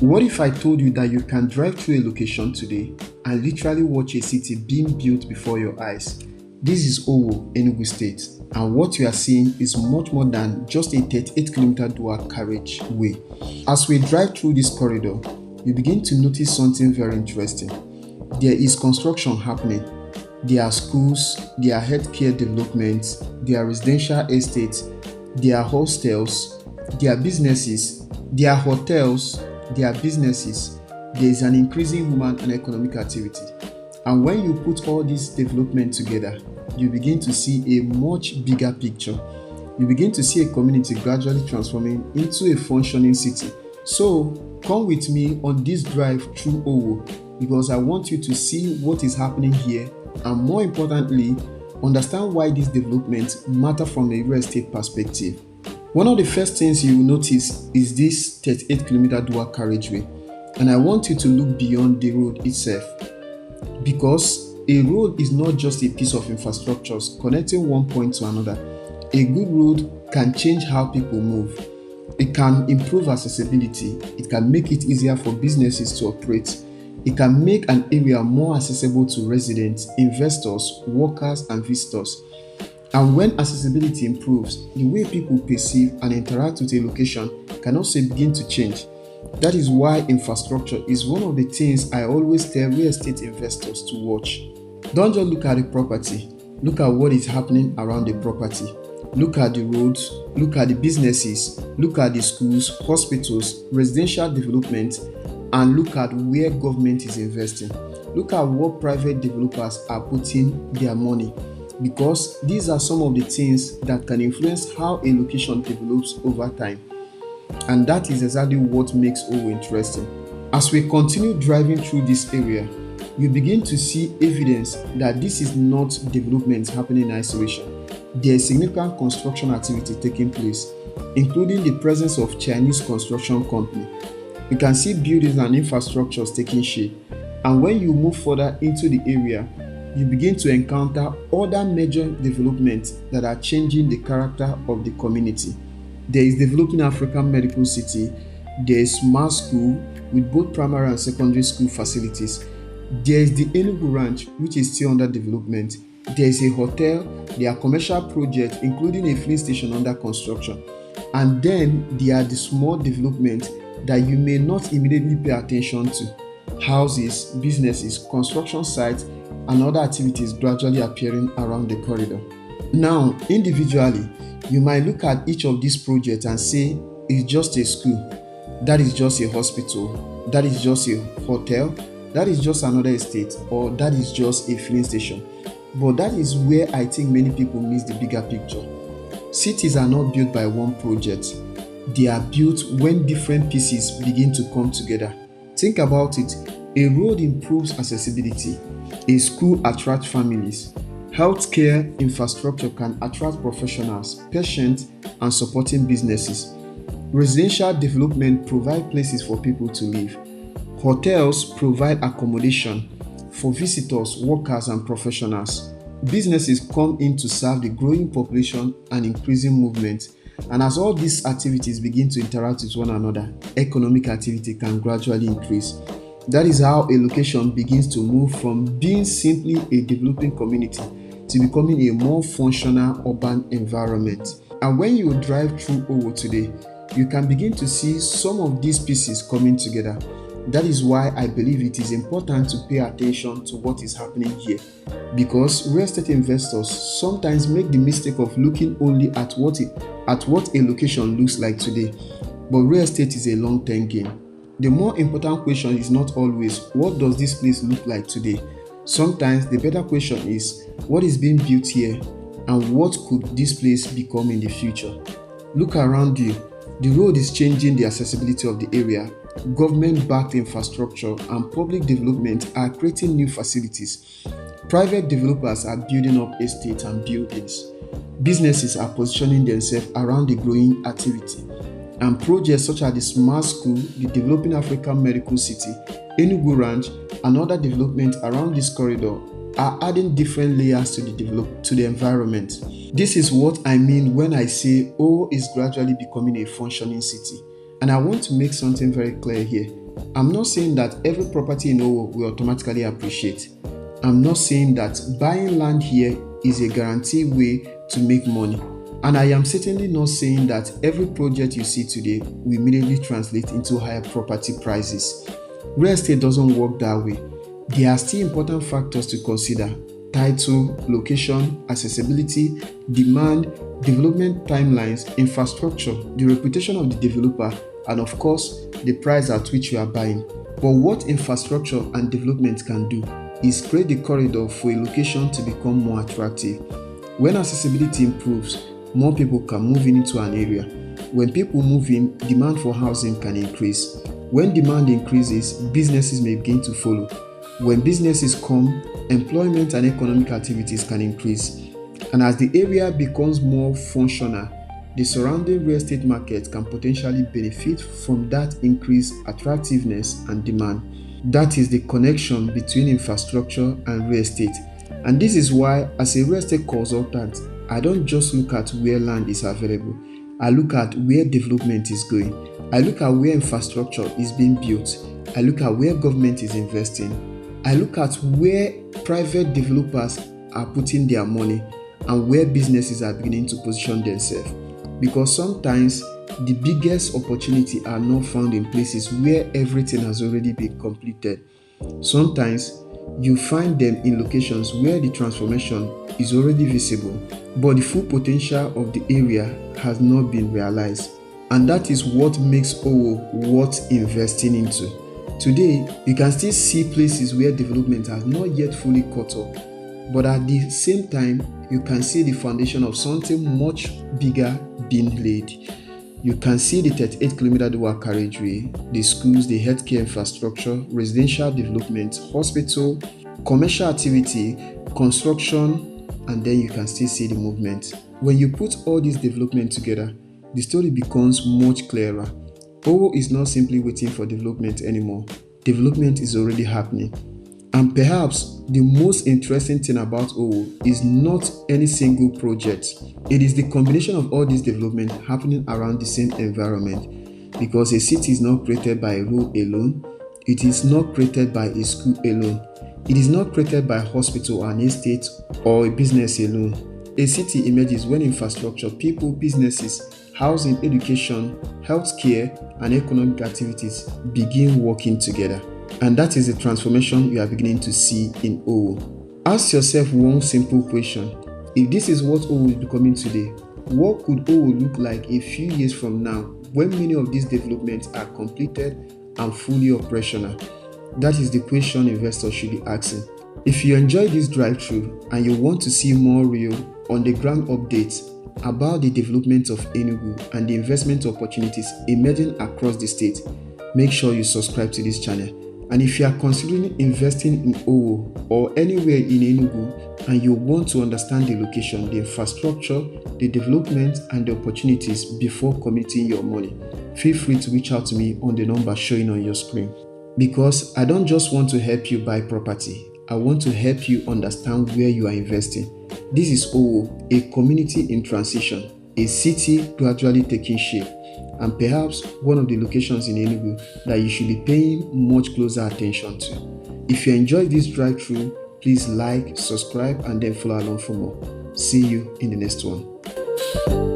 What if I told you that you can drive through a location today and literally watch a city being built before your eyes? This is Owo, Enugu State, and what you are seeing is much more than just a 38-kilometer dual carriageway. As we drive through this corridor, you begin to notice something very interesting. There is construction happening. There are schools, there are healthcare developments, there are residential estates, there are hostels, there are businesses, there are hotels, there are businesses. There is an increasing human and economic activity. And when you put all this development together, you begin to see a much bigger picture. You begin to see a community gradually transforming into a functioning city. So come with me on this drive through Owo, because I want you to see what is happening here, and more importantly, understand why these developments matter from a real estate perspective. One of the first things you will notice is this 38-kilometer dual carriageway, and I want you to look beyond the road itself, because a road is not just a piece of infrastructure connecting one point to another. A good road can change how people move. It can improve accessibility. It can make it easier for businesses to operate. It can make an area more accessible to residents, investors, workers, and visitors. And when accessibility improves, the way people perceive and interact with a location can also begin to change. That is why infrastructure is one of the things I always tell real estate investors to watch. Don't just look at the property, look at what is happening around the property. Look at the roads, look at the businesses, look at the schools, hospitals, residential development, and look at where government is investing. Look at what private developers are putting their money, because these are some of the things that can influence how a location develops over time. And that is exactly what makes Owo interesting. As we continue driving through this area, you begin to see evidence that this is not development happening in isolation. There is significant construction activity taking place, including the presence of Chinese construction company. You can see buildings and infrastructures taking shape. And when you move further into the area, you begin to encounter other major developments that are changing the character of the community. There is developing African Medical City. There is smart school with both primary and secondary school facilities. There is the Enugu Ranch, which is still under development. There is a hotel. There are commercial projects, including a filling station under construction. And then there are the small developments that you may not immediately pay attention to. Houses, businesses, construction sites, and other activities gradually appearing around the corridor. Now, individually, you might look at each of these projects and say, it's just a school, that is just a hospital, that is just a hotel, that is just another estate, or that is just a filling station. But that is where I think many people miss the bigger picture. Cities are not built by one project. They are built when different pieces begin to come together. Think about it. A road improves accessibility. A school attracts families. Healthcare infrastructure can attract professionals, patients, and supporting businesses. Residential development provides places for people to live. Hotels provide accommodation for visitors, workers, and professionals. Businesses come in to serve the growing population and increasing movement. And as all these activities begin to interact with one another, economic activity can gradually increase. That is how a location begins to move from being simply a developing community to becoming a more functional urban environment. And when you drive through Owo today, you can begin to see some of these pieces coming together. That is why I believe it is important to pay attention to what is happening here, because real estate investors sometimes make the mistake of looking only at what a location looks like today. But real estate is a long-term game. The more important question is not always, what does this place look like today? Sometimes the better question is, what is being built here, and what could this place become in the future? Look around you. The road is changing the accessibility of the area. Government-backed infrastructure and public development are creating new facilities. Private developers are building up estates and buildings. Businesses are positioning themselves around the growing activity. And projects such as the Smart School, the Developing African Medical City, Enugu Ranch, and other developments around this corridor are adding different layers to the environment. This is what I mean when I say Owo is gradually becoming a functioning city. And I want to make something very clear here. I'm not saying that every property in Owo will automatically appreciate. I'm not saying that buying land here is a guaranteed way to make money. And I am certainly not saying that every project you see today will immediately translate into higher property prices. Real estate doesn't work that way. There are still important factors to consider: title, location, accessibility, demand, development timelines, infrastructure, the reputation of the developer, and of course, the price at which you are buying. But what infrastructure and development can do is create the corridor for a location to become more attractive. When accessibility improves, more people can move into an area. When people move in, demand for housing can increase. When demand increases, businesses may begin to follow. When businesses come, employment and economic activities can increase. And as the area becomes more functional, the surrounding real estate market can potentially benefit from that increased attractiveness and demand. That is the connection between infrastructure and real estate. And this is why, as a real estate consultant, I don't just look at where land is available. I look at where development is going. I look at where infrastructure is being built. I look at where government is investing. I look at where private developers are putting their money and where businesses are beginning to position themselves. Because sometimes the biggest opportunity are not found in places where everything has already been completed. Sometimes you find them in locations where the transformation is already visible, but the full potential of the area has not been realized. And that is what makes Owo worth investing into. Today, you can still see places where development has not yet fully caught up, but at the same time, you can see the foundation of something much bigger being laid. You can see the 38-kilometer dual carriageway, the schools, the healthcare infrastructure, residential development, hospital, commercial activity, construction, and then you can still see the movement. When you put all this development together, the story becomes much clearer. Owo is not simply waiting for development anymore. Development is already happening. And perhaps the most interesting thing about Owo is not any single project. It is the combination of all this development happening around the same environment. Because a city is not created by a road alone. It is not created by a school alone. It is not created by a hospital or an estate or a business alone. A city emerges when infrastructure, people, businesses, housing, education, healthcare, and economic activities begin working together. And that is the transformation you are beginning to see in Owo. Ask yourself one simple question. If this is what Owo is becoming today, what could Owo look like a few years from now when many of these developments are completed and fully operational? That is the question investors should be asking. If you enjoy this drive-through and you want to see more real, on-the-ground updates about the development of Enugu and the investment opportunities emerging across the state, make sure you subscribe to this channel. And if you are considering investing in Owo or anywhere in Enugu and you want to understand the location, the infrastructure, the development, and the opportunities before committing your money, feel free to reach out to me on the number showing on your screen. Because I don't just want to help you buy property, I want to help you understand where you are investing. This is Owo, a community in transition, a city gradually taking shape, and perhaps one of the locations in Enugu that you should be paying much closer attention to. If you enjoyed this drive-through, please like, subscribe, and then follow along for more. See you in the next one.